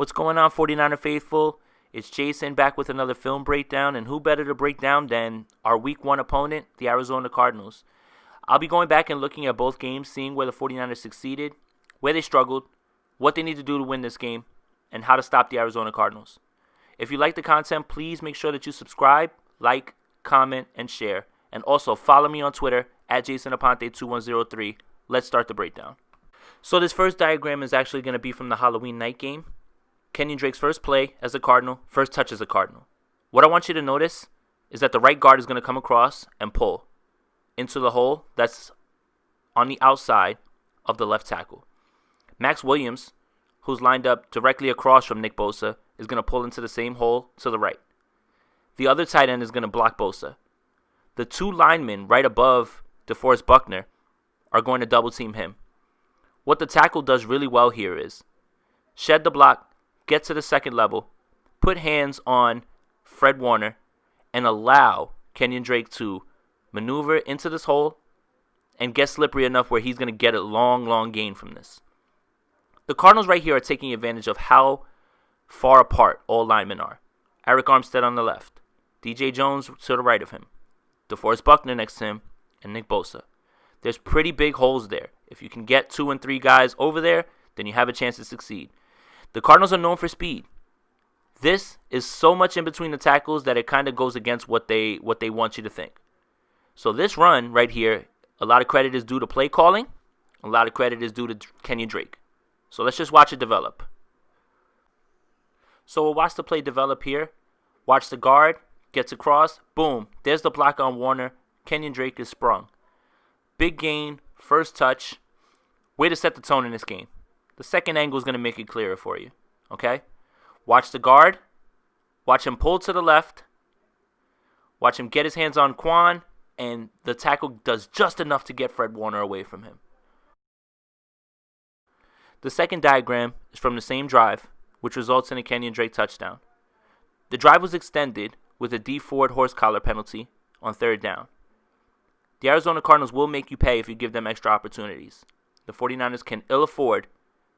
What's going on, 49er faithful? It's Jason back with another film breakdown, and who better to break down than our Week 1 opponent, the Arizona Cardinals. I'll be going back and looking at both games, seeing where the 49ers succeeded, where they struggled, what they need to do to win this game, and how to stop the Arizona Cardinals. If you like the content, please make sure that you subscribe, like, comment, and share. And also follow me on Twitter at JasonAponte2103. Let's start the breakdown. So this first diagram is actually going to be from the Halloween night game. Kenyon Drake's first play as a Cardinal, first touch as a Cardinal. What I want you to notice is that the right guard is going to come across and pull into the hole that's on the outside of the left tackle. Max Williams, who's lined up directly across from Nick Bosa, is going to pull into the same hole to the right. The other tight end is going to block Bosa. The two linemen right above DeForest Buckner are going to double team him. What the tackle does really well here is shed the block, get to the second level, put hands on Fred Warner, and allow Kenyon Drake to maneuver into this hole and get slippery enough where he's going to get a long gain from this. The Cardinals right here are taking advantage of how far apart all linemen are. Arik Armstead on the left, DJ Jones to the right of him, DeForest Buckner next to him, and Nick Bosa. There's pretty big holes there. If you can get 2 and 3 guys over there, then you have a chance to succeed. The Cardinals are known for speed. This is so much in between the tackles that it kind of goes against what they want you to think. So this run right here, a lot of credit is due to play calling. A lot of credit is due to Kenyon Drake. So let's just watch it develop. So we'll watch the play develop here. Watch the guard, gets across, boom. There's the block on Warner. Kenyon Drake is sprung. Big gain, first touch. Way to set the tone in this game. The second angle is going to make it clearer for you. Okay? Watch the guard. Watch him pull to the left. Watch him get his hands on Quan. And the tackle does just enough to get Fred Warner away from him. The second diagram is from the same drive, which results in a Kenyon Drake touchdown. The drive was extended with a Dee Ford horse collar penalty on third down. The Arizona Cardinals will make you pay if you give them extra opportunities. The 49ers can ill afford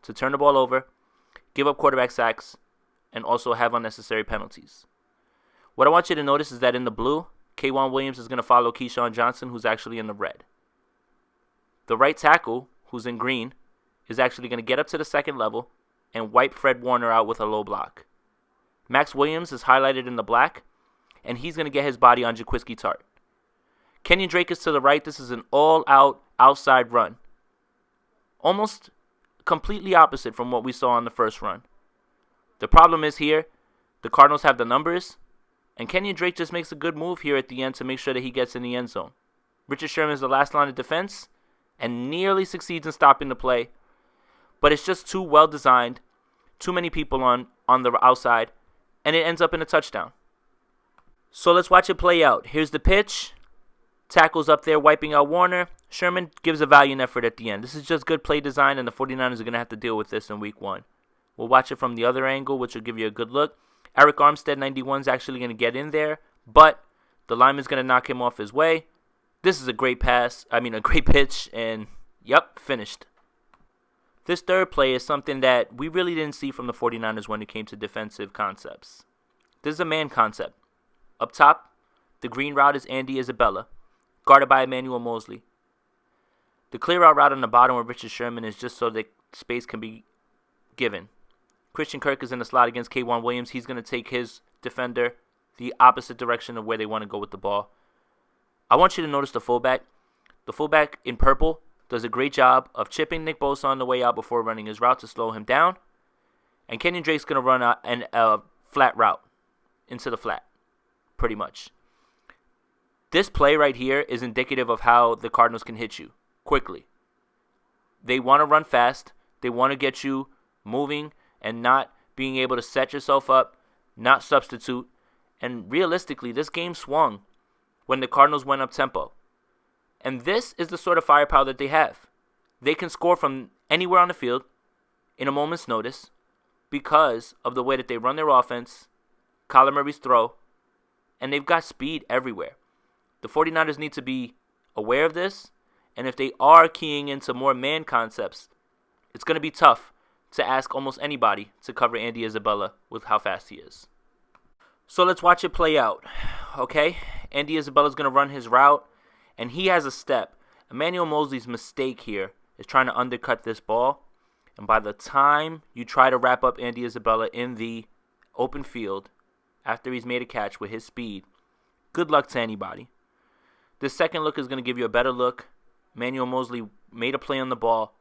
to turn the ball over, give up quarterback sacks, and also have unnecessary penalties. What I want you to notice is that in the blue, K'Waun Williams is going to follow Keyshawn Johnson, who's actually in the red. The right tackle, who's in green, is actually going to get up to the second level and wipe Fred Warner out with a low block. Max Williams is highlighted in the black, and he's going to get his body on Jaquiski Tartt. Kenyon Drake is to the right. This is an all-out outside run. Almost completely opposite from what we saw on the first run. The problem is here, the Cardinals have the numbers, and Kenyon Drake just makes a good move here at the end to make sure that he gets in the end zone. Richard Sherman is the last line of defense and nearly succeeds in stopping the play, but it's just too well designed, too many people on the outside, and it ends up in a touchdown. So let's watch it play out. Here's the pitch. Tackles up there, wiping out Warner. Sherman gives a valiant effort at the end. This is just good play design, and the 49ers are going to have to deal with this in Week 1. We'll watch it from the other angle, which will give you a good look. Arik Armstead, 91, is actually going to get in there, but the lineman's going to knock him off his way. This is a great pitch, and yep, finished. This third play is something that we really didn't see from the 49ers when it came to defensive concepts. This is a man concept. Up top, the green route is Andy Isabella, guarded by Emmanuel Mosley. The clear out route on the bottom of Richard Sherman is just so that space can be given. Christian Kirk is in the slot against K'Waun Williams. He's going to take his defender the opposite direction of where they want to go with the ball. I want you to notice the fullback. The fullback in purple does a great job of chipping Nick Bosa on the way out before running his route to slow him down. And Kenyon Drake's going to run a flat route into the flat, pretty much. This play right here is indicative of how the Cardinals can hit you quickly. They want to run fast. They want to get you moving and not being able to set yourself up, not substitute. And realistically, this game swung when the Cardinals went up tempo. And this is the sort of firepower that they have. They can score from anywhere on the field in a moment's notice because of the way that they run their offense, Kyler Murray's throw, and they've got speed everywhere. The 49ers need to be aware of this, and if they are keying into more man concepts, it's going to be tough to ask almost anybody to cover Andy Isabella with how fast he is. So let's watch it play out. Okay, Andy Isabella's going to run his route, and he has a step. Emmanuel Moseley's mistake here is trying to undercut this ball, and by the time you try to wrap up Andy Isabella in the open field after he's made a catch with his speed, good luck to anybody. This second look is going to give you a better look. Emmanuel Moseley made a play on the ball,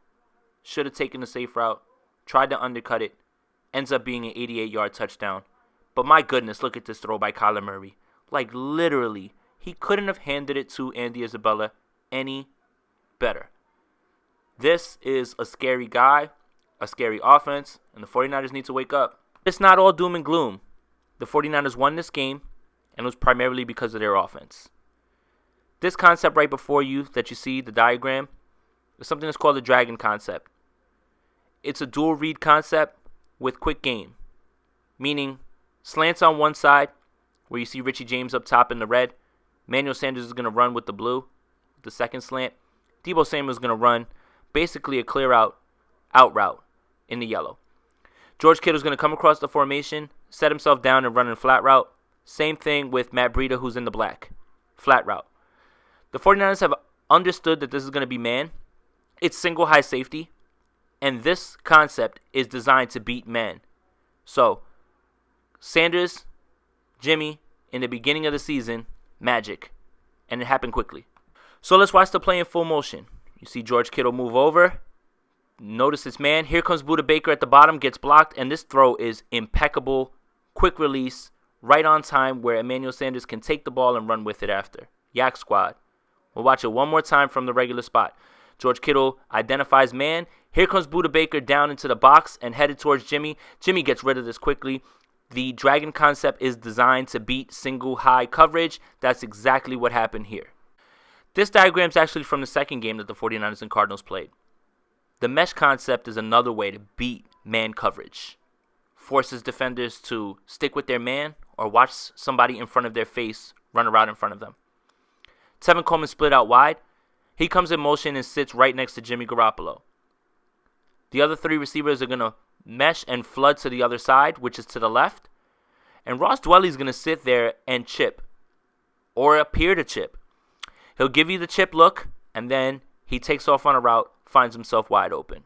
should have taken the safe route, tried to undercut it, ends up being an 88-yard touchdown. But my goodness, look at this throw by Kyler Murray. Like literally, he couldn't have handed it to Andy Isabella any better. This is a scary guy, a scary offense, and the 49ers need to wake up. It's not all doom and gloom. The 49ers won this game, and it was primarily because of their offense. This concept right before you that you see, the diagram, is something that's called the dragon concept. It's a dual read concept with quick game, meaning slants on one side, where you see Richie James up top in the red. Emmanuel Sanders is going to run with the blue, the second slant. Deebo Samuel is going to run basically a clear out route in the yellow. George Kittle is going to come across the formation, set himself down and run in flat route. Same thing with Matt Breida, who's in the black. Flat route. The 49ers have understood that this is going to be man. It's single high safety. And this concept is designed to beat man. So, Sanders, Jimmy, in the beginning of the season, magic. And it happened quickly. So let's watch the play in full motion. You see George Kittle move over. Notice this man. Here comes Budda Baker at the bottom, gets blocked, and this throw is impeccable. Quick release, right on time, where Emmanuel Sanders can take the ball and run with it after. Yak squad. We'll watch it one more time from the regular spot. George Kittle identifies man. Here comes Budda Baker down into the box and headed towards Jimmy. Jimmy gets rid of this quickly. The dragon concept is designed to beat single high coverage. That's exactly what happened here. This diagram is actually from the second game that the 49ers and Cardinals played. The mesh concept is another way to beat man coverage. Forces defenders to stick with their man or watch somebody in front of their face run around in front of them. Tevin Coleman split out wide. He comes in motion and sits right next to Jimmy Garoppolo. The other three receivers are going to mesh and flood to the other side, which is to the left. And Ross Dwelley is going to sit there and chip, or appear to chip. He'll give you the chip look, and then he takes off on a route, finds himself wide open.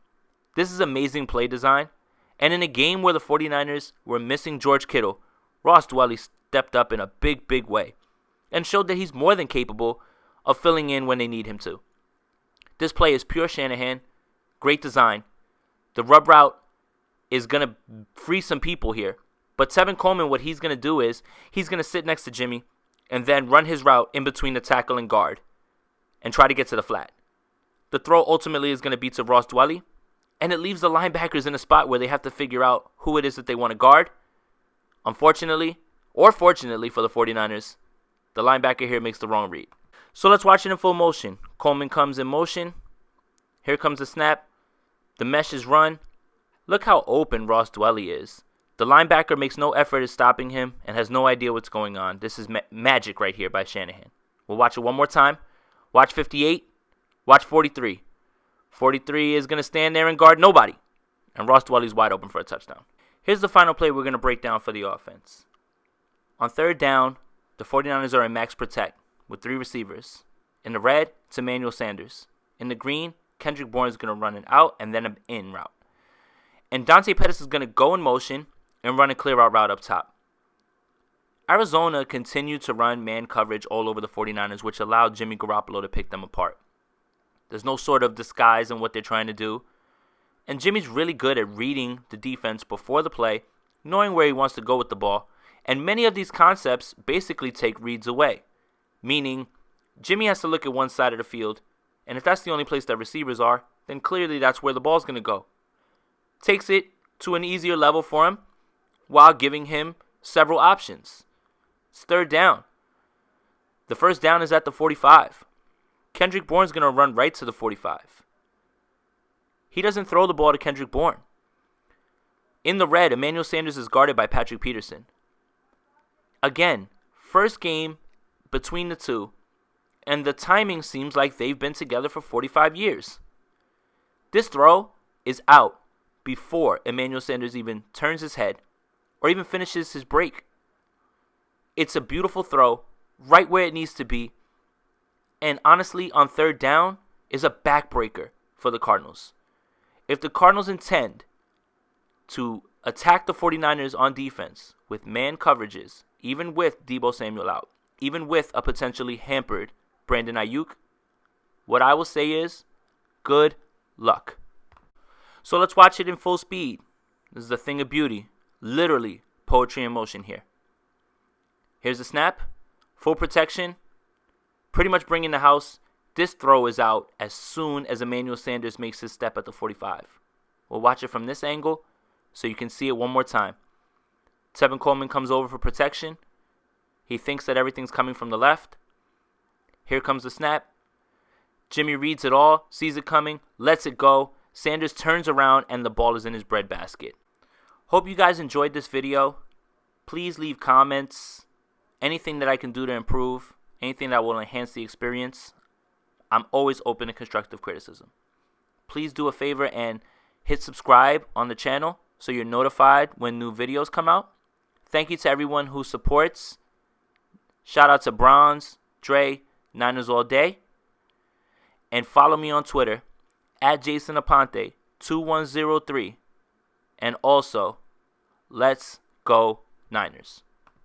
This is amazing play design. And in a game where the 49ers were missing George Kittle, Ross Dwelley stepped up in a big, big way and showed that he's more than capable of filling in when they need him to. This play is pure Shanahan. Great design. The rub route is going to free some people here. But Tevin Coleman, what he's going to do is he's going to sit next to Jimmy and then run his route in between the tackle and guard and try to get to the flat. The throw ultimately is going to be to Ross Dwelley, and it leaves the linebackers in a spot where they have to figure out who it is that they want to guard. Unfortunately, or fortunately for the 49ers, the linebacker here makes the wrong read. So let's watch it in full motion. Coleman comes in motion. Here comes the snap. The mesh is run. Look how open Ross Dwelley is. The linebacker makes no effort at stopping him and has no idea what's going on. This is magic right here by Shanahan. We'll watch it one more time. Watch 58. Watch 43. 43 is going to stand there and guard nobody. And Ross Dwelley's wide open for a touchdown. Here's the final play we're going to break down for the offense. On third down, the 49ers are in max protect with three receivers. In the red, it's Emmanuel Sanders. In the green, Kendrick Bourne is going to run an out and then an in route. And Dante Pettis is going to go in motion and run a clear out route up top. Arizona continued to run man coverage all over the 49ers, which allowed Jimmy Garoppolo to pick them apart. There's no sort of disguise in what they're trying to do. And Jimmy's really good at reading the defense before the play, knowing where he wants to go with the ball. And many of these concepts basically take reads away. Meaning, Jimmy has to look at one side of the field, and if that's the only place that receivers are, then clearly that's where the ball's going to go. Takes it to an easier level for him while giving him several options. It's third down. The first down is at the 45. Kendrick Bourne's going to run right to the 45. He doesn't throw the ball to Kendrick Bourne. In the red, Emmanuel Sanders is guarded by Patrick Peterson. Again, first game between the two, and the timing seems like they've been together for 45 years. This throw is out. before Emmanuel Sanders even turns his head or even finishes his break. It's a beautiful throw, right where it needs to be. And honestly, on third down, is a backbreaker for the Cardinals. If the Cardinals intend to attack the 49ers on defense with man coverages, even with Deebo Samuel out, even with a potentially hampered Brandon Ayuk, what I will say is, good luck. So let's watch it in full speed. This is a thing of beauty. Literally, poetry in motion here. Here's the snap. Full protection. Pretty much bringing the house. This throw is out as soon as Emmanuel Sanders makes his step at the 45. We'll watch it from this angle so you can see it one more time. Tevin Coleman comes over for protection. He thinks that everything's coming from the left. Here comes the snap. Jimmy reads it all, sees it coming, lets it go. Sanders turns around and the ball is in his breadbasket. Hope you guys enjoyed this video. Please leave comments. Anything that I can do to improve, anything that will enhance the experience. I'm always open to constructive criticism. Please do a favor and hit subscribe on the channel so you're notified when new videos come out. Thank you to everyone who supports. Shout out to Bronze, Dre, Niners All Day. And follow me on Twitter at Jason Aponte 2103. And also, let's go Niners.